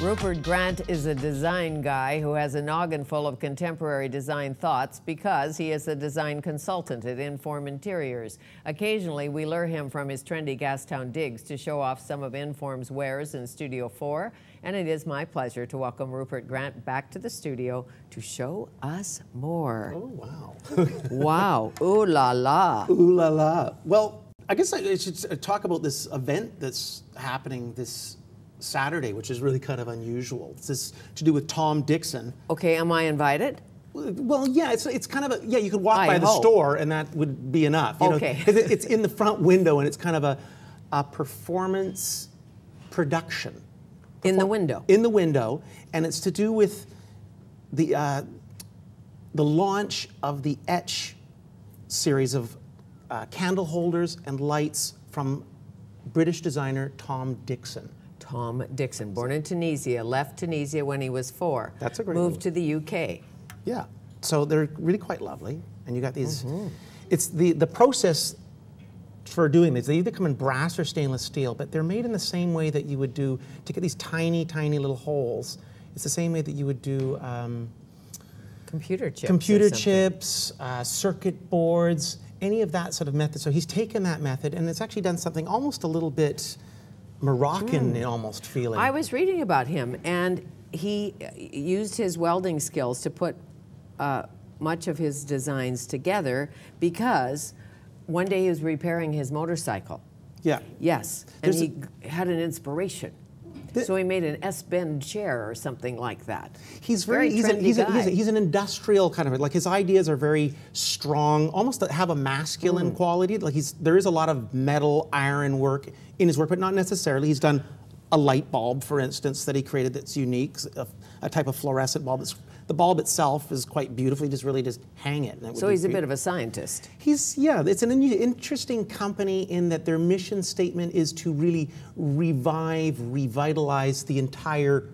Rupert Grant is a design guy who has a noggin full of contemporary design thoughts because he is a design consultant at Inform Interiors. Occasionally, we lure him from his trendy Gastown digs to show off some of Inform's wares in Studio 4, and it is my pleasure to welcome Rupert Grant back to the studio to show us more. Oh, wow. Wow. Ooh la la. Ooh la la. Well, I guess I should talk about this event that's happening this Saturday, which is really kind of unusual. This is to do with Tom Dixon. Okay, am I invited? Well, yeah, it's kind of a, yeah, you could walk by the store and that would be enough. You okay. know, it's in the front window and it's kind of a performance production. In the window? In the window, and it's to do with the launch of the Etch series of candle holders and lights from British designer Tom Dixon. Tom Dixon, born in Tunisia, left Tunisia when he was 4. That's a great Moved to the UK. Yeah, so they're really quite lovely, and you got these. It's the process for doing these. They either come in brass or stainless steel, but they're made in the same way that you would do to get these tiny, tiny little holes. It's the same way that you would do computer chips. Computer chips, circuit boards, any of that sort of method. So he's taken that method, and it's actually done something almost a little bit Moroccan almost feeling. I was reading about him, and he used his welding skills to put much of his designs together because one day he was repairing his motorcycle. Yeah. Yes, and he had an inspiration. So he made an S-bend chair or something like that. He's he's an industrial kind of, like his ideas are very strong, almost have a masculine quality. Like there is a lot of metal, iron work in his work, but not necessarily. He's done a light bulb, for instance, that he created that's unique, a type of fluorescent bulb. The bulb itself is quite beautiful. You just really just hang it. So he's a bit of a scientist. Yeah, it's an interesting company in that their mission statement is to really revitalize the entire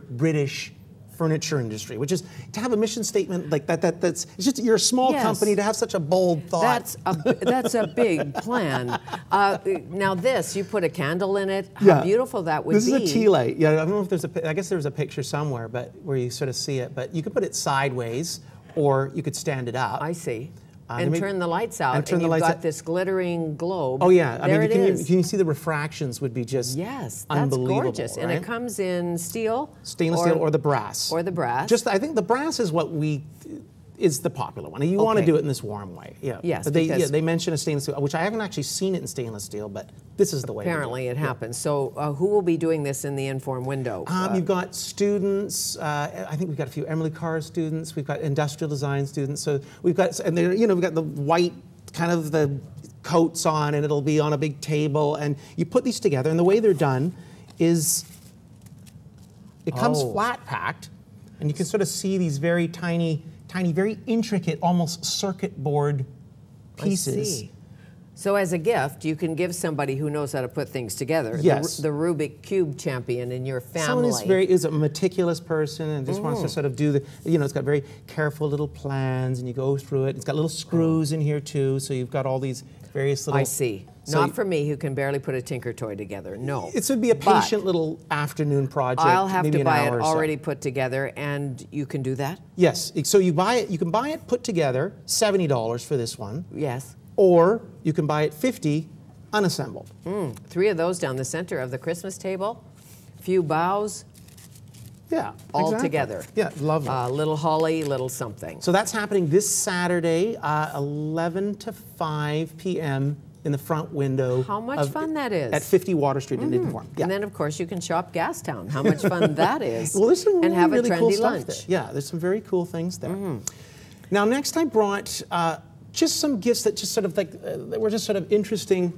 British furniture industry, which is to have a mission statement like that. It's just, you're a small company to have such a bold thought. That's a big plan. Now this, you put a candle in it. How beautiful that would be. This is a tea light. Yeah, I don't know if there's I guess there's a picture somewhere, but where you sort of see it. But you could put it sideways, or you could stand it up. I see. And turn the lights out, and you've got this glittering globe. Oh yeah, I mean, is. Can you see the refractions would be just unbelievable, that's gorgeous. Right? And it comes in steel, stainless steel, or the brass, or the brass. Just I think the brass is what is the popular one. You want to do it in this warm way, Yes, but they mention a stainless steel, which I haven't actually seen it in stainless steel, but this is the way. Apparently, it happens. So, who will be doing this in the Inform window? You've got students. I think we've got a few Emily Carr students. We've got industrial design students. So we've got, and we've got the white kind of the coats on, and it'll be on a big table, and you put these together, and the way they're done is it comes flat packed, and you can sort of see these very tiny, very intricate, almost circuit board pieces. I see. So as a gift, you can give somebody who knows how to put things together. Yes. The Rubik Cube champion in your family. Someone is a meticulous person and just wants to sort of do the, it's got very careful little plans, and you go through it. It's got little screws in here too, so you've got all these various little... I see. Not for me, who can barely put a Tinker toy together. No. It would be a patient little afternoon project. I'll have to buy it already put together, and you can do that? Yes. So you buy it. You can buy it put together, $70 for this one. Yes. Or you can buy it $50 unassembled. 3 of those down the center of the Christmas table. Few boughs. Yeah. All together. Yeah, lovely. Little holly, little something. So that's happening this Saturday, 11 to 5 p.m. in the front window. How much fun that is. At 50 Water Street in Inform. Yeah. And then, of course, you can shop Gastown. How much fun that is. Well, there's some and have really a trendy cool lunch. Stuff there. Yeah, there's some very cool things there. Now, next I brought just some gifts that just sort of like, that were just sort of interesting,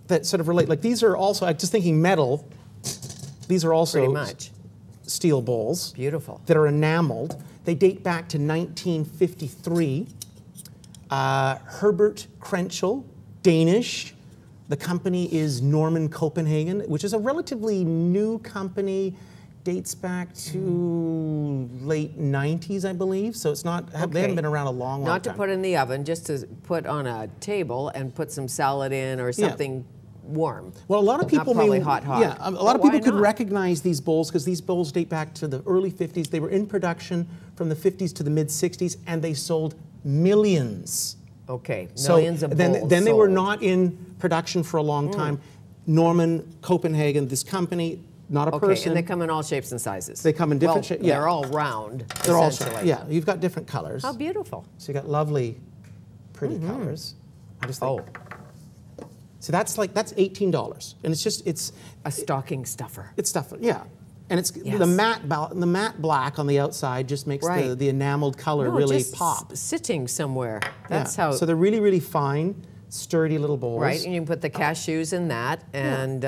that sort of relate. Like these are also, I'm just thinking metal, these are also pretty much steel bowls. Beautiful. That are enameled. They date back to 1953. Herbert Crenshaw, Danish. The company is Norman Copenhagen, which is a relatively new company. Dates back to late 90s, I believe. So it's not, they haven't been around a long time. Not to put in the oven, just to put on a table and put some salad in or something warm. Well, a lot of people Not probably may, hot. Yeah, a lot of Why people could not? recognize these bowls because these bowls date back to the early 50s. They were in production from the 50s to the mid 60s, and they sold millions. Okay, So millions of bowls then they were sold. not in production for a long time. Norman, Copenhagen, this company, not a Okay, person. and they come in all shapes and sizes. They come in different well, shapes. Yeah. They're all round, They're all, essentially. yeah, you've got different colors. How beautiful. So you got lovely, pretty colors. I just think, Oh, so that's $18, and it's a stocking stuffer. it's stuff. Yeah, and it's Yes. the matte black on the outside just makes Right. the enameled color No, really just pop. sitting somewhere. That's Yeah. how. So they're really, really fine, sturdy little bowls. Right, and you can put the cashews in that, and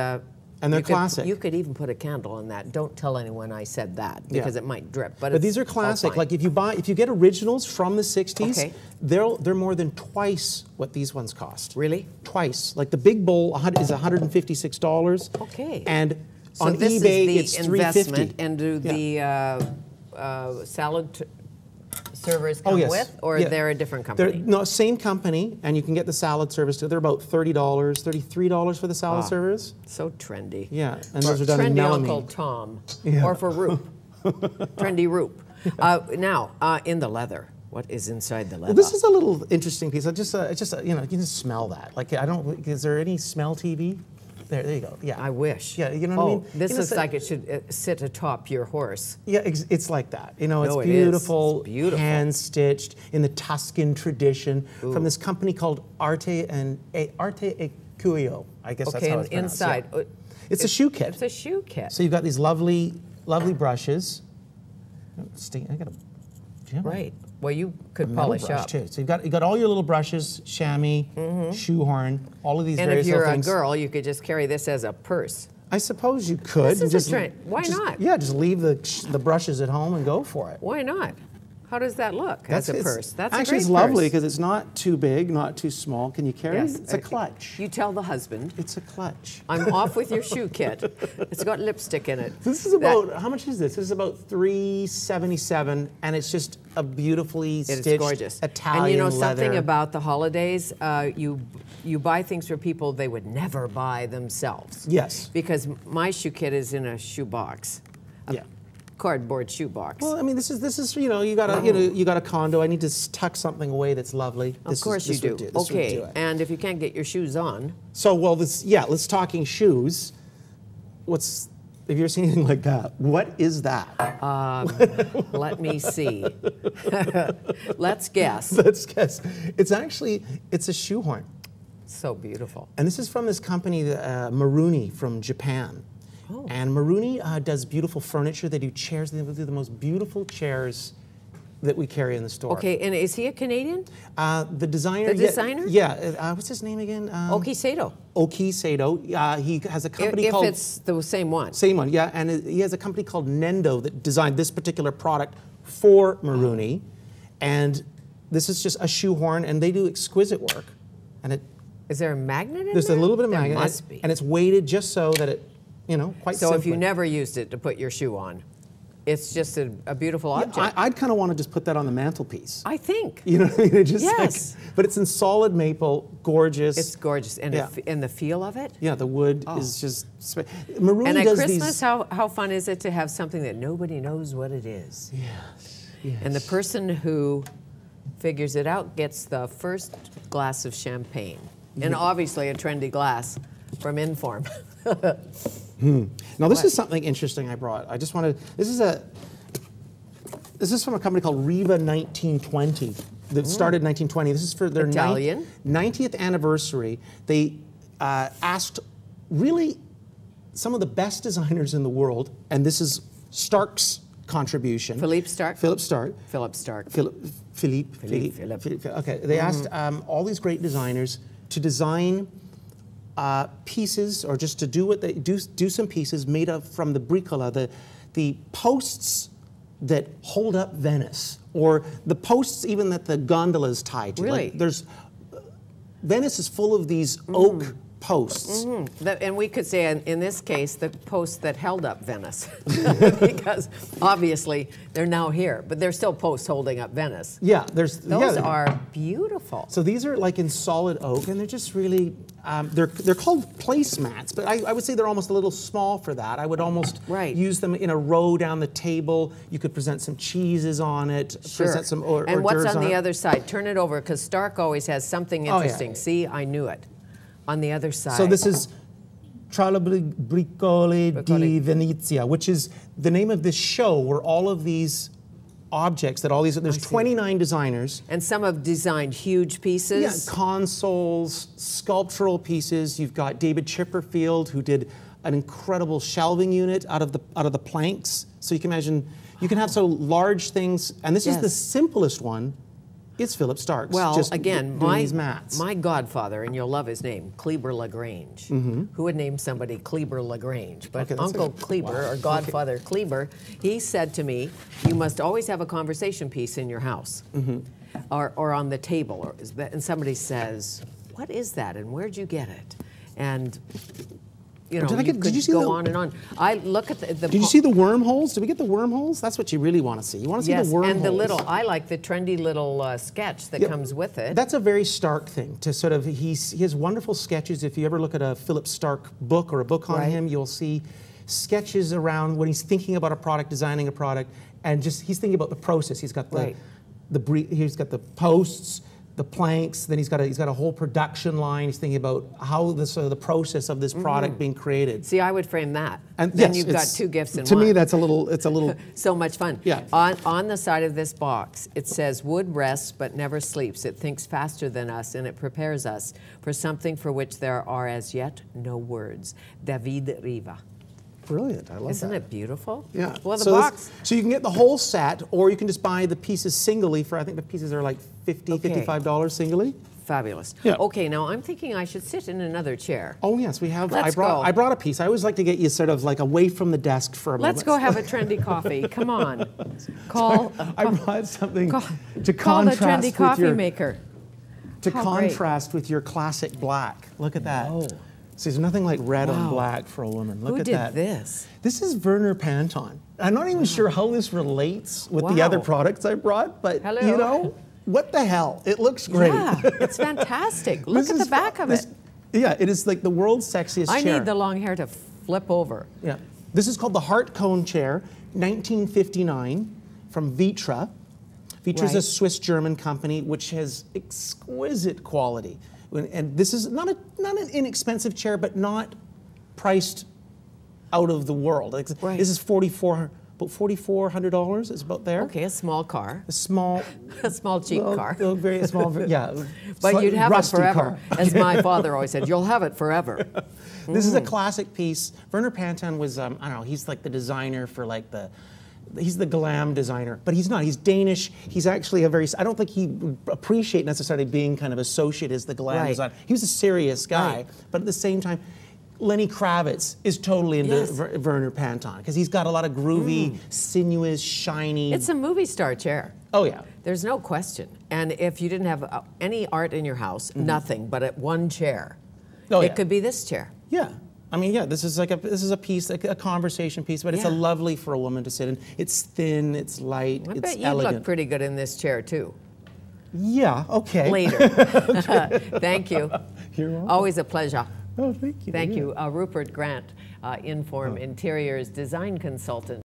And they're you could- classic. you could even put a candle in that. Don't tell anyone I said that because it might drip. But But it's these are all classic. fine. Like if you get originals from the 60s, Okay. they're more than twice what these ones cost. Really? Twice. Like the big bowl is $156. Okay. And So on this eBay, is it's the $350. investment, and do the salad servers come Oh, yes. with, or Yeah. they're a different They're, company? no, same company, and you can get the salad service too. They're about $30, $33 for the salad servers. So trendy. Yeah, and For those are done in trendy melamine. Uncle Tom, Yeah. or for Roop, trendy Roop. Now, in the leather, what is inside the leather? Well, this is a little interesting piece. It's just you know, you can just smell that. Like I don't. Is there any smell TV? There you go. Yeah. I wish. Yeah, you know what I mean? This You know, looks so- like it should sit atop your horse. Yeah, it's like that. You know, it's No, it is. beautiful, It's beautiful. hand stitched in the Tuscan tradition from this company called Arte e Cuoio. I guess that's Okay, how and it's pronounced. inside, yeah. It's a shoe kit. It's a shoe kit. So you've got these lovely brushes. I got a Right. Well, you could metal polish brush up. too. So you got all your little brushes, chamois, shoehorn, all of these And various if you're little a things. girl, you could just carry this as a purse. I suppose you could. This is a just, trend. Why not? Yeah, just leave the brushes at home and go for it. Why not? How does that look as a it's- purse? That's actually a it's great lovely purse. because it's not too big, not too small. Can you carry? Yes. It's a clutch. You tell the husband, It's a clutch. I'm off with your shoe kit. It's got lipstick in it. This is about how much is this? This is about $377, and it's just a beautifully It is stitched gorgeous. Italian and you know leather. something about the holidays? You buy things for people they would never buy themselves. Yes. Because my shoe kit is in a shoe box. Yeah. Cardboard shoe box. Well, I mean, this is you know you got a condo. I need to tuck something away that's lovely. of course you do. This would Okay, do it. and if you can't get your shoes on, So let's talking shoes. Have you ever seen anything like that? What is that? let me see. Let's guess. Let's guess. It's a shoehorn. So beautiful. And this is from this company, Maruni from Japan. Oh. And Maruni does beautiful furniture. They do chairs. They do the most beautiful chairs that we carry in the store. Okay, and is he a Canadian? The designer. The designer? Yeah. What's his name again? Oki Sato. Oki Sato. He has a company If called. it's the same one. Same one, yeah. And he has a company called Nendo that designed this particular product for Maruni. And this is just a shoehorn, and they do exquisite work. And Is there a magnet in there's there? a little bit of There magnet. must be. And it's weighted just so that it, quite So if you simply. never used it to put your shoe on, it's just a beautiful object. I'd kind of want to just put that on the mantelpiece. I think. You know what I mean? It just Yes. but it's in solid maple, gorgeous. It's gorgeous. And, Yeah. and the feel of it. Yeah, the wood is just. Maruni And at does Christmas, these. how fun is it to have something that nobody knows what it is? Yes. And the person who figures it out gets the first glass of champagne. And obviously a trendy glass from Inform. Now this is something interesting I brought. I just wanted. This is from a company called Riva 1920 that started in 1920. This is for their Italian. 90th anniversary. They asked really some of the best designers in the world, and this is Stark's contribution. Philippe Stark? Philip Stark. Philip Stark. Philippe. Okay, they asked all these great designers to design pieces, or just to do what they do some pieces made from the bricola, the posts that hold up Venice, or the posts even that the gondolas tie to. Really? Venice is full of these oak posts. And we could say, in this case, the posts that held up Venice, because obviously they're now here, but they're still posts holding up Venice. Yeah, those are beautiful. So these are like in solid oak, and they're just really they're called placemats, but I would say they're almost a little small for that. I would almost use them in a row down the table. You could present some cheeses on it, present some hors d'oeuvres. And what's on the other side? Turn it over, because Stark always has something interesting. See, I knew it. On the other side. So this is Tra le Bricole di Venezia, which is the name of this show where all of these objects, there's 29 designers. And some have designed huge pieces. Yeah, consoles, sculptural pieces. You've got David Chipperfield, who did an incredible shelving unit out of the planks. So you can imagine, you can have so large things, and this is the simplest one. It's Philip Stark's. Well, just again, these mats. my godfather, and you'll love his name, Kleber LaGrange. Who would name somebody Kleber LaGrange? But Uncle Kleber, or Godfather Kleber, he said to me, you must always have a conversation piece in your house or on the table. And somebody says, what is that, and where'd you get it? And you know, did you see go on and on. I look at the Did you see the wormholes? Did we get the wormholes? That's what you really want to see. You want to see the wormholes. And the little, I like the trendy little sketch that comes with it. That's a very Stark thing, to sort of, he has wonderful sketches. If you ever look at a Philip Stark book or a book on him, you'll see sketches around when he's thinking about a product, designing a product, and just, he's thinking about the process. He's got he's got the posts, the planks, then he's got a whole production line. He's thinking about how the process of this product being created. See, I would frame that. And then you've got two gifts in one. To me, it's a little so much fun. Yeah. On the side of this box, it says, wood rests but never sleeps. It thinks faster than us, and it prepares us for something for which there are as yet no words. David Riva. Brilliant, I love that. Isn't it beautiful? Yeah. Well, the box. So you can get the whole set, or you can just buy the pieces singly for, I think the pieces are like $55 singly. Fabulous. Yeah. Okay, now I'm thinking I should sit in another chair. Oh yes, we have. Let's I brought a piece. I always like to get you sort of like away from the desk for a moment. Let's go have a trendy coffee. Come on. I brought something to call the contrast trendy coffee maker. To contrast with your classic black. Look at that. Oh. So there's nothing like red on black for a woman. Look at that. Who did this? This is Werner Panton. I'm not even sure how this relates with the other products I brought, but you know, what the hell? It looks great. Yeah, it's fantastic. Look at the back of it. Yeah, it is like the world's sexiest chair. I need the long hair to flip over. Yeah. This is called the Heart Cone Chair, 1959, from Vitra. Vitra is a Swiss-German company which has exquisite quality. And this is not an inexpensive chair, but not priced out of the world. This is about $4,400. It's about there. Okay, a small car. A small cheap car. Very small, yeah. But you'd have it forever, as my father always said. You'll have it forever. This is a classic piece. Werner Panton was, I don't know, he's like the designer for like he's the glam designer, but he's not. He's Danish. He's actually I don't think he would appreciate necessarily being kind of associated as the glam designer. He was a serious guy, but at the same time, Lenny Kravitz is totally into Werner Panton because he's got a lot of groovy, sinuous, shiny. It's a movie star chair. Oh yeah. There's no question. And if you didn't have any art in your house, nothing but at one chair, it could be this chair. Yeah. I mean, yeah, this is a piece, like a conversation piece, but it's a lovely for a woman to sit in. It's thin, it's light, it's bet elegant. You look pretty good in this chair too. Yeah. Okay. Later. Thank you. You're welcome. Always a pleasure. Oh, thank you. Thank you, Rupert Grant, Inform Interiors design consultant.